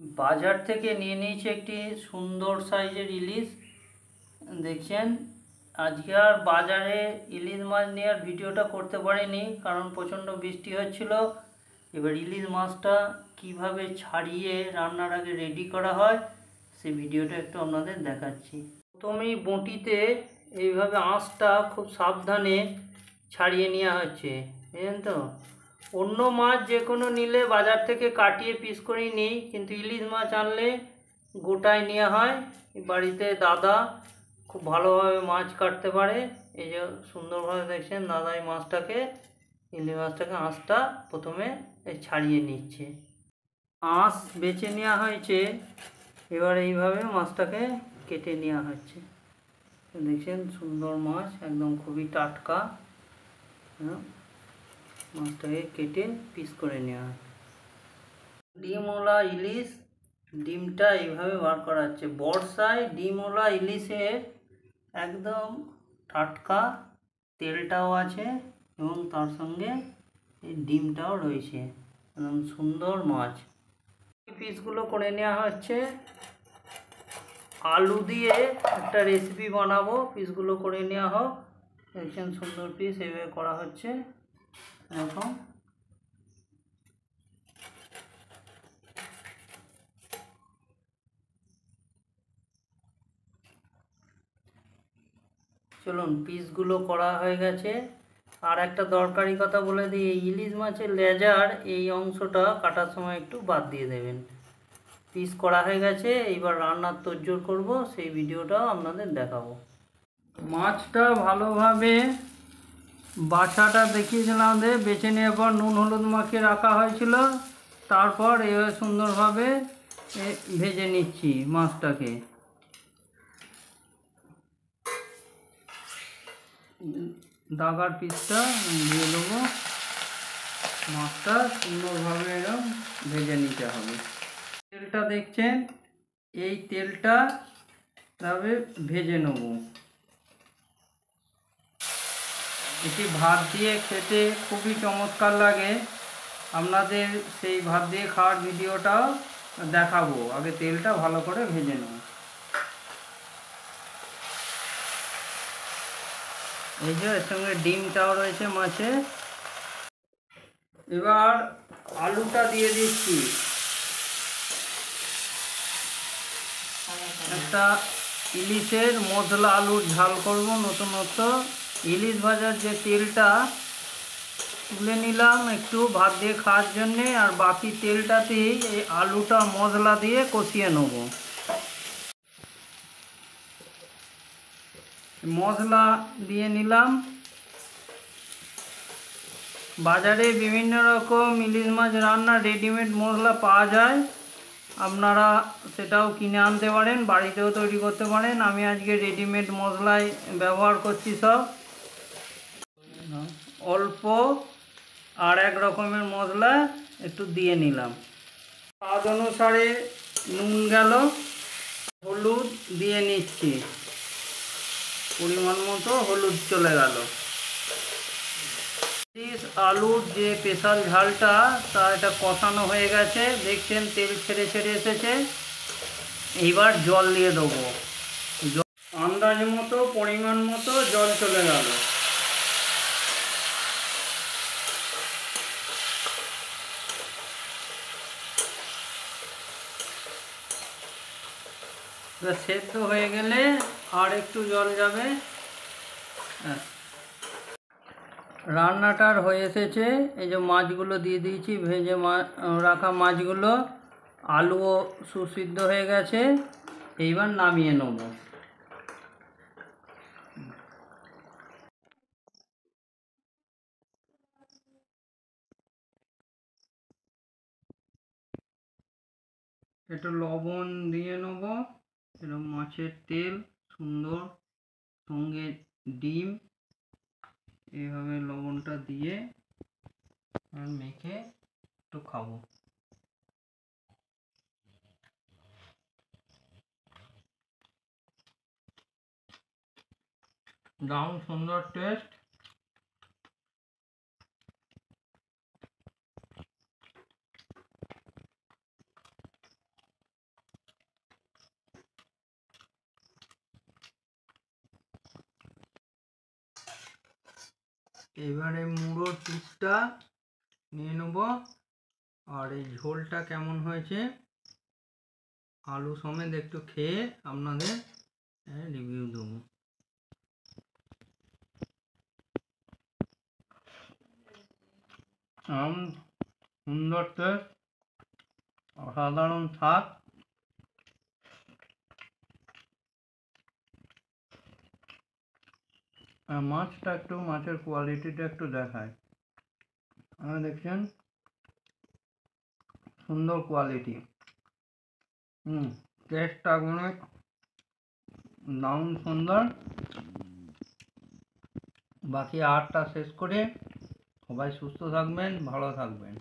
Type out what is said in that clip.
বাজার থেকে নিয়ে নিয়েছি একটি সুন্দর সাইজের ইলিশ। দেখছেন, আজকে আর বাজারে ইলিশ মাছ নেওয়ার ভিডিওটা করতে পারিনি, কারণ প্রচণ্ড বৃষ্টি হচ্ছিল। এবার ইলিশ মাছটা কিভাবে ছাড়িয়ে রান্নার আগে রেডি করা হয় সেই ভিডিওটা একটু আপনাদের দেখাচ্ছি। প্রথমেই বঁটিতে এইভাবে আঁশটা খুব সাবধানে ছাড়িয়ে নেওয়া হচ্ছে, বুঝলেন তো। অন্য মাছ যে কোনো নিলে বাজার থেকে কাটিয়ে পিস করে নিই, কিন্তু ইলিশ মাছ আনলে গোটায় নেওয়া হয়। বাড়িতে দাদা খুব ভালোভাবে মাছ কাটতে পারে, এই যে সুন্দরভাবে দেখছেন দাদা এই মাছটাকে, ইলিশ মাছটাকে আঁশটা প্রথমে ছাড়িয়ে নিচ্ছে। আঁশ বেছে নেওয়া হয়েছে, এবার এইভাবে মাছটাকে কেটে নেওয়া হচ্ছে। দেখছেন সুন্দর মাছ, একদম খুবই টাটকা। মাছটাকে কেটে পিস করে নেওয়া হয়। ডিমওয়ালা ইলিশ, ডিমটা এইভাবে বার করা হচ্ছে। বর্ষায় ডিমওয়ালা ইলিশের একদম টাটকা তেলটাও আছে এবং তার সঙ্গে এই ডিমটাও রয়েছে, একদম সুন্দর মাছ। পিসগুলো করে নেওয়া হচ্ছে। আলু দিয়ে একটা রেসিপি বানাবো, পিসগুলো করে নেওয়া হোক। দেখছেন সুন্দর পিস এইভাবে করা হচ্ছে। এখন চলুন, পিসগুলো করা হয়ে গেছে। আর একটা দরকারি কথা বলে দিই, এই ইলিশ মাছের লেজার এই অংশটা কাটার সময় একটু বাদ দিয়ে দেবেন। পিস করা হয়ে গেছে, এইবার রান্নার তোড়জোড় করব, সেই ভিডিওটাও আপনাদের দেখাবো। মাছটা ভালোভাবে বাছাটা দেখিয়েছিলাম আমাদের, বেছে নেওয়ার পর নুন হলুদ মাখিয়ে রাখা হয়েছিল। তারপর এভাবে সুন্দরভাবে ভেজে নিচ্ছি মাছটাকে। দাগার পিসটা দিয়ে দেবো, মাছটা সুন্দরভাবে এরকম ভেজে নিতে হবে। তেলটা দেখছেন, এই তেলটা তবে ভেজে নেব। এটি ভাত দিয়ে খেতে খুবই চমৎকার লাগে, আপনাদের সেই ভাত দিয়ে খাওয়ার ভিডিওটাও দেখাবো। আগে তেলটা ভালো করে ভেজে নেব। এই যে এর সঙ্গে ডিমটাও রয়েছে মাছে। এবার আলুটা দিয়ে দিচ্ছি। একটা ইলিশের মশলা আলুর ঝাল করব নতুনত্ব। ইলিশ ভাজার যে তেলটা তুলে নিলাম একটু ভাত দিয়ে খাওয়ার জন্যে, আর বাকি তেলটাতেই এই আলুটা মশলা দিয়ে কষিয়ে নেব। মশলা দিয়ে নিলাম। বাজারে বিভিন্ন রকম ইলিশ মাছ রান্নার রেডিমেড মশলা পাওয়া যায়, আপনারা সেটাও কিনে আনতে পারেন, বাড়িতেও তৈরি করতে পারেন। আমি আজকে রেডিমেড মশলাই ব্যবহার করছি সব। অল্প আর এক রকমের মশলা একটু দিয়ে নিলাম। স্বাদ অনুসারে নুন গেল, হলুদ দিয়ে নিচ্ছি, পরিমাণ মতো হলুদ চলে গেল। আলুর যে স্পেশাল ঝালটা তা এটা কষানো হয়ে গেছে, দেখছেন তেল ছেড়ে ছেড়ে এসেছে। এইবার জল দিয়ে দেবো, আন্দাজ মতো পরিমাণ মতো জল চলে গেল। সেদ্ধ হয়ে গেলে আর একটু জল যাবে। রান্নাটার হয়ে এসেছে। এই যে মাছগুলো দিয়ে দিয়েছি, ভেজে রাখা মাছগুলো। আলুও সুসিদ্ধ হয়ে গেছে, এইবার নামিয়ে নেব। একটু লবণ দিয়ে নেব, এরকম মাছের তেল সুন্দর, সঙ্গে ডিম, এইভাবে লবণটা দিয়ে মেখে একটু খাবো। দারুণ সুন্দর টেস্ট। এবারে মুড়োর পিসটা নিয়ে নেব, আর এই ঝোলটা কেমন হয়েছে আলু সমেত একটু খেয়ে আপনাদের রিভিউ দেবো। সুন্দর টেস্ট, অসাধারণ স্বাদ। আর মাছটা একটু, মাছের কোয়ালিটিটা একটু দেখায়, দেখছেন সুন্দর কোয়ালিটি। টেস্টটা অনেক দারুণ সুন্দর। বাকি আহারটা শেষ করে সবাই সুস্থ থাকবেন, ভালো থাকবেন।